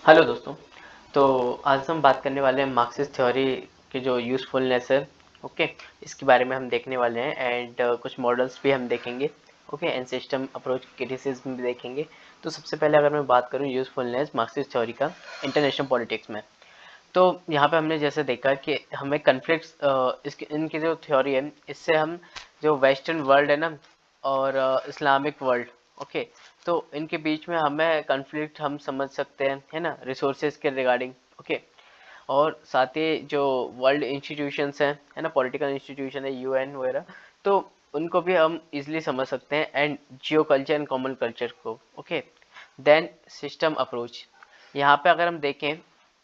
Hello दोस्तों। तो आज हम बात करने वाले हैं मार्क्सिस्ट थ्योरी की जो यूज़फुलनेस है। ओके, इसके बारे में हम देखने वाले हैं एंड कुछ मॉडल्स भी हम देखेंगे। Okay, and system approach criticism भी देखेंगे। तो सबसे पहले अगर मैं बात करूं यूज़फुलनेस मार्क्सिस्ट थ्योरी का इंटरनेशनल पॉलिटिक्स में, तो यहाँ पे हमने जैसे देखा कि हमें कन्फ्लिक्ट्स इसके इनकी जो थ्योरी है इससे हम जो वेस्टर्न वर्ल्ड है ना और इस्लामिक वर्ल्ड, ओके, तो इनके बीच में हमें कन्फ्लिक्ट हम समझ सकते हैं, है ना, रिसोर्सेज के रिगार्डिंग। ओके, और साथ ही जो वर्ल्ड इंस्टीट्यूशंस हैं, है ना, पॉलिटिकल इंस्टीट्यूशन है, यूएन वगैरह, तो उनको भी हम इजीली समझ सकते हैं and geo culture and common culture को। Okay, then system approach. यहाँ पे अगर हम देखें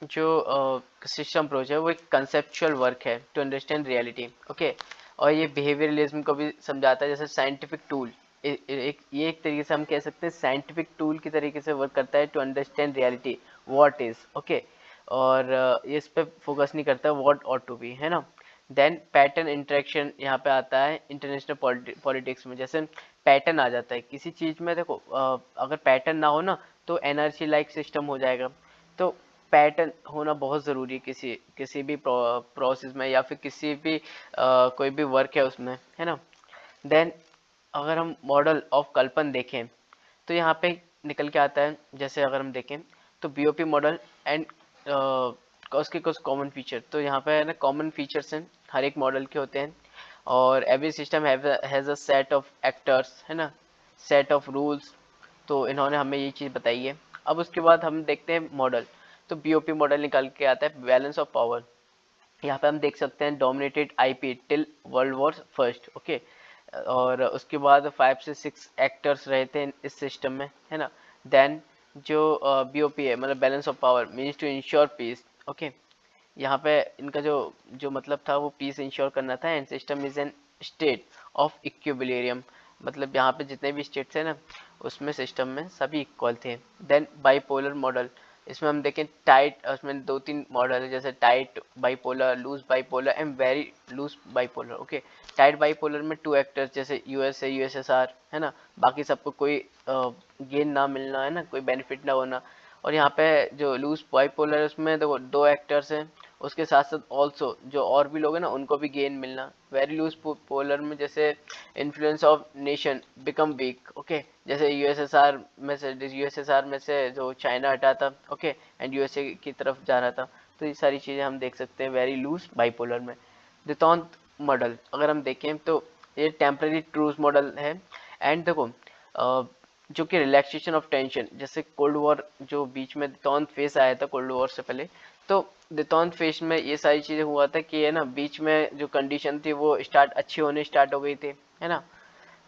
जो सिस्टम अप्रोच है वो एक कंसेप्चुअल वर्क है टू अंडरस्टैंड रियलिटी। ओके, और ये बिहेवियरलिज्म को भी समझाता है जैसे साइंटिफिक टूल। एक तरीके से हम कह सकते हैं साइंटिफिक टूल की तरीके से वर्क करता है to understand reality what is. Okay, और ये इस पे फोकस नहीं करता व्हाट ऑट टू बी, है ना। देन पैटर्न इंटरेक्शन यहाँ पे आता है इंटरनेशनल पॉलिटिक्स में। जैसे पैटर्न आ जाता है किसी चीज में, देखो अगर पैटर्न ना हो ना तो एनर्जी लाइक सिस्टम हो जाएगा। तो पैटर्न होना बहुत ज़रूरी है किसी किसी भी प्रोसेस में या फिर किसी भी कोई भी वर्क है उसमें, है ना। देन अगर हम मॉडल ऑफ कल्पन देखें तो यहाँ पे निकल के आता है, जैसे अगर हम देखें तो बीओपी मॉडल एंड उसके कुछ कॉमन फीचर। तो यहाँ पे है ना कॉमन फीचर्स हैं हर एक मॉडल के होते हैं, और every system has a set of actors, है ना, सेट ऑफ रूल्स। तो इन्होंने हमें ये चीज़ बताई है। अब उसके बाद हम देखते हैं मॉडल। तो बीओपी मॉडल निकल के आता है बैलेंस ऑफ पावर। यहाँ पे हम देख सकते हैं dominated IP till world war first. Okay, और उसके बाद 5 से 6 एक्टर्स रहते हैं इस सिस्टम में, है ना। देन जो बीओपी है मतलब balance of power means to ensure peace. Okay, यहाँ पे इनका जो जो मतलब था वो पीस इंश्योर करना था and system is an state of equilibrium. मतलब यहाँ पे जितने भी स्टेट्स हैं ना उसमें सिस्टम में सभी इक्वल थे। देन बाईपोलर मॉडल, इसमें हम देखें टाइट, उसमें 2-3 मॉडल है जैसे tight bipolar, loose bipolar and very loose bipolar. Okay, tight bipolar में 2 एक्टर्स जैसे यूएसए यूएसएसआर, है ना, बाकी सबको कोई गेन ना मिलना, है ना, कोई बेनिफिट ना होना। और यहाँ पे जो लूज बाईपोलर है उसमें देखो 2 एक्टर्स हैं, उसके साथ साथ ऑल्सो जो और भी लोग हैं ना उनको भी गेन मिलना। वेरी लूज पोलर में जैसे influence of nation become weak. Okay, जैसे यूएसएसआर में से जो चाइना हटा था, ओके, एंड यूएसए की तरफ जा रहा था। तो ये सारी चीज़ें हम देख सकते हैं वेरी लूज बाइपोलर में। दितौंत मॉडल अगर हम देखें तो ये टेम्पररी ट्रूज मॉडल है। एंड देखो जो कि रिलैक्सेशन ऑफ टेंशन, जैसे कोल्ड वॉर जो बीच में दितौंत फेस आया था कोल्ड वॉर से पहले, तो दितौंत फेस में ये सारी चीज़ें हुआ था कि है ना बीच में जो कंडीशन थी वो स्टार्ट अच्छी होने स्टार्ट हो गई थी, है ना।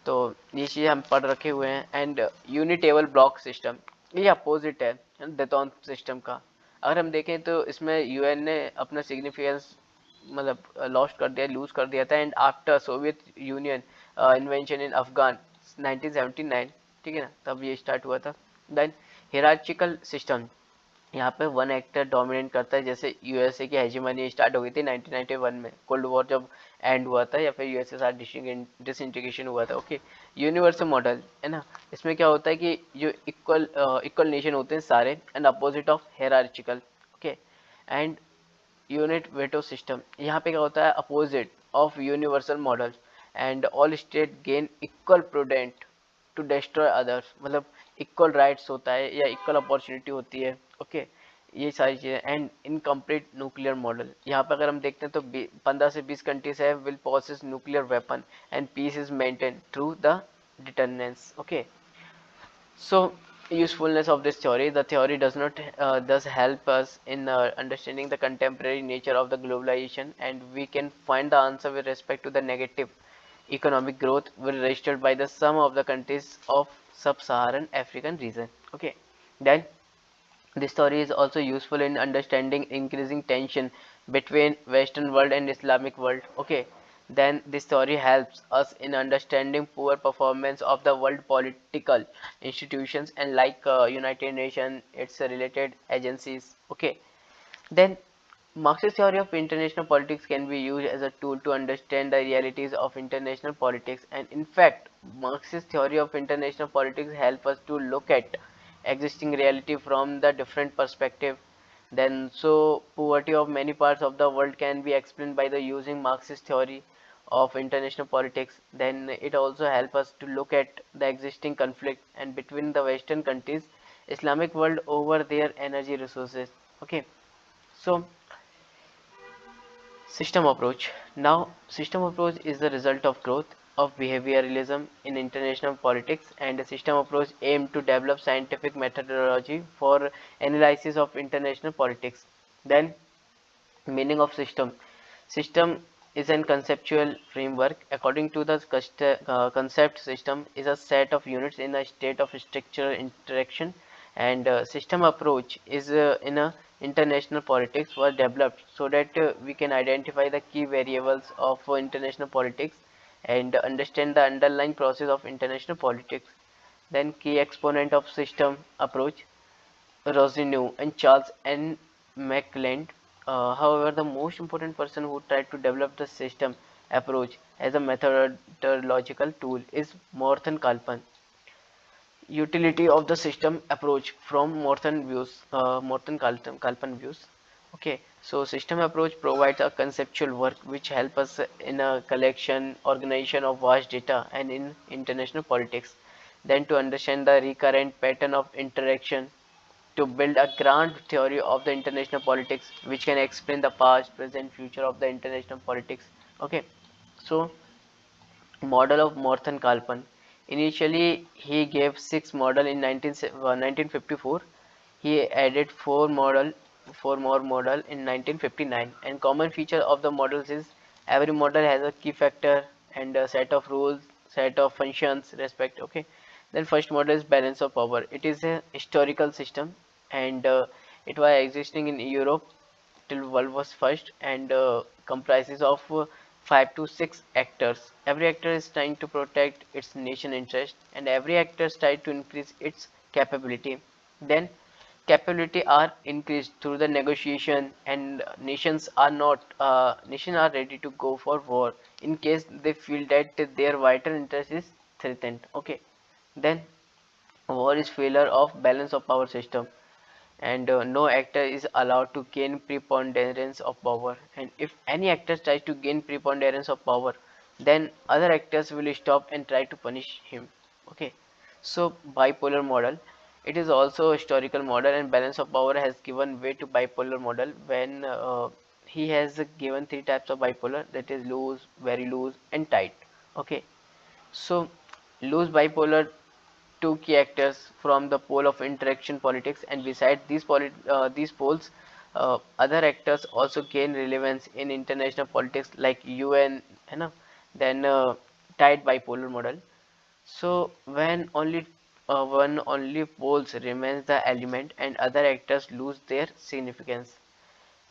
तो ये चीज़ हम पढ़ रखे हुए हैं। एंड यूनिटेबल ब्लॉक सिस्टम ये अपोजिट है डेटॉन सिस्टम का। अगर हम देखें तो इसमें यूएन ने अपना सिग्निफिकेंस मतलब लॉस्ट कर दिया, लूज कर दिया था। And after Soviet Union invention in Afghan 1979, ठीक है ना, तब ये स्टार्ट हुआ था। देन हिरार्चिकल सिस्टम, यहाँ पे वन एक्टर डोमिनेट करता है। जैसे यूएसए की हेजीमनी स्टार्ट हो गई थी 1991 में, कोल्ड वॉर जब एंड हुआ था या फिर यूएसएसआर डिसइंटीग्रेशन हुआ था। ओके, यूनिवर्सल मॉडल है ना, इसमें क्या होता है कि जो इक्वल नेशन होते हैं सारे and opposite of hierarchical. Okay, and unit veto system, यहाँ पे क्या होता है opposite of universal model and all state gain equal prudent to destroy others. मतलब इक्वल राइट्स होता है या इक्वल अपॉर्चुनिटी होती है। ओके, ये सारी चीज़ें। एंड इनकम्प्लीट न्यूक्लियर मॉडल, यहाँ पे अगर हम देखते हैं तो 15 से 20 कंट्रीज है will possess nuclear weapon and peace is maintain through the deterrence. Okay, so usefulness of this theory, the theory does not thus help us in understanding the contemporary nature of the globalization, and we can find the answer with respect to the negative economic growth were registered by the some of the countries of sub-Saharan African region. Okay, then this story is also useful in understanding increasing tension between Western world and Islamic world. Okay, then this story helps us in understanding poor performance of the world political institutions and like United Nations, its related agencies. Okay, then Marxist theory of international politics can be used as a tool to understand the realities of international politics, and in fact Marxist theory of international politics help us to look at existing reality from the different perspective. Then so poverty of many parts of the world can be explained by the using Marxist theory of international politics. Then it also helps us to look at the existing conflict and between the Western countries, Islamic world over their energy resources. Okay, so system approach. Now, system approach is the result of growth of behavioralism in international politics, and a system approach aimed to develop scientific methodology for analysis of international politics. Then, meaning of system. System is an conceptual framework. According to the concept, system is a set of units in a state of structural interaction, and system approach is in a international politics was developed so that we can identify the key variables of international politics and understand the underlying process of international politics. Then key exponent of system approach, Rosenau and Charles N. McClelland. However, the most important person who tried to develop the system approach as a methodological tool is Morton Kalpan. Utility of the system approach from Morton Kalpan views. Okay, so system approach provides a conceptual work which help us in a collection, organization of vast data and in international politics. Then to understand the recurrent pattern of interaction, to build a grand theory of the international politics which can explain the past, present, future of the international politics. Okay, so model of Morton Kalpan. Initially, he gave six model in 1954. He added four more model in 1959. And common feature of the models is every model has a key factor and a set of rules, set of functions, respect. Okay. Then first model is balance of power. It is a historical system, and it was existing in Europe till World War First, and comprises of 5 to 6 actors. Every actor is trying to protect its nation interest, and every actor is trying to increase its capability. Then capability are increased through the negotiation, and nations are ready to go for war in case they feel that their vital interest is threatened. Okay, then war is failure of balance of power system, and no actor is allowed to gain preponderance of power, and if any actor tries to gain preponderance of power, then other actors will stop and try to punish him. Okay, so bipolar model, it is also a historical model, and balance of power has given way to bipolar model when he has given three types of bipolar, that is loose, very loose and tight. Okay, so loose bipolar, two key actors from the pole of interaction politics, and beside these poles, other actors also gain relevance in international politics like UN, you know. Then tight bipolar model. So when only poles remains the element and other actors lose their significance.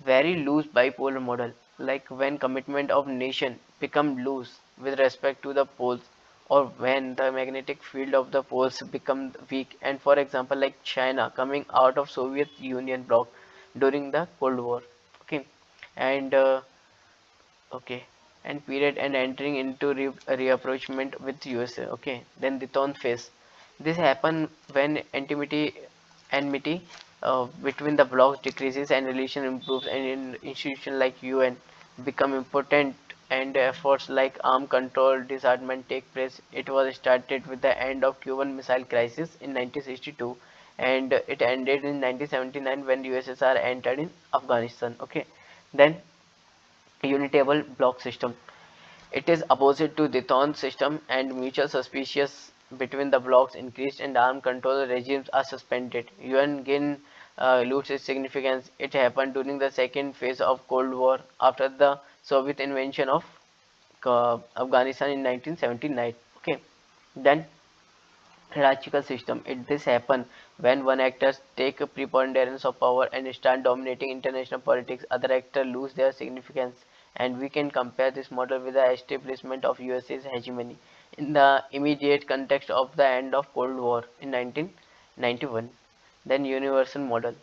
Very loose bipolar model, like when commitment of nation become loose with respect to the poles, or when the magnetic field of the poles become weak, and for example like China coming out of Soviet Union bloc during the Cold War. Okay, and okay, and period and entering into reapproachment with USA. Okay, then the tone phase. This happen when enmity between the blocks decreases and relation improves, and in institution like UN become important, and efforts like arm control disarmament take place. It was started with the end of Cuban Missile Crisis in 1962, and it ended in 1979 when USSR entered in Afghanistan. Okay, then unitable block system. It is opposite to Dethon system, and mutual suspicious between the blocks increased and armed control regimes are suspended. UN gain loses its significance. It happened during the second phase of Cold War after the Soviet invasion of Afghanistan in 1979. Okay, then hierarchical system. This happen when one actor take a preponderance of power and start dominating international politics. Other actors lose their significance, and we can compare this model with the establishment of USA's hegemony in the immediate context of the end of Cold War in 1991. Then universal model.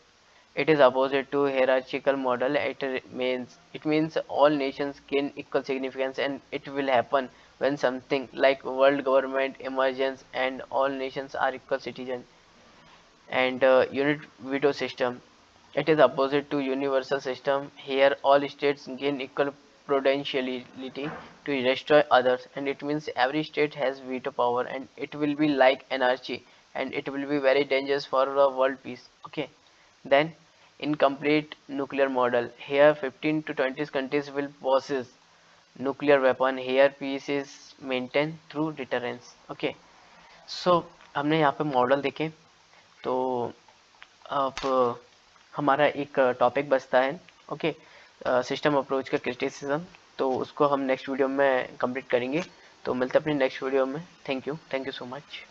It is opposite to hierarchical model. It means all nations gain equal significance, and it will happen when something like world government emerges and all nations are equal citizens. and unit veto system. It is opposite to universal system. Here all states gain equal potentiality to destroy others, and it means every state has veto power, and it will be like anarchy, and it will be very dangerous for the world peace. Okay, then incomplete nuclear model. Here 15 to 20 countries will possess nuclear weapon. Here peace is maintained through deterrence. Okay, so हमने यहाँ पे model देखे, तो अब हमारा एक topic बचता है। ओके, सिस्टम अप्रोच का क्रिटिसिज्म, तो उसको हम नेक्स्ट वीडियो में कंप्लीट करेंगे। तो मिलते हैं अपनी नेक्स्ट वीडियो में। Thank you so much.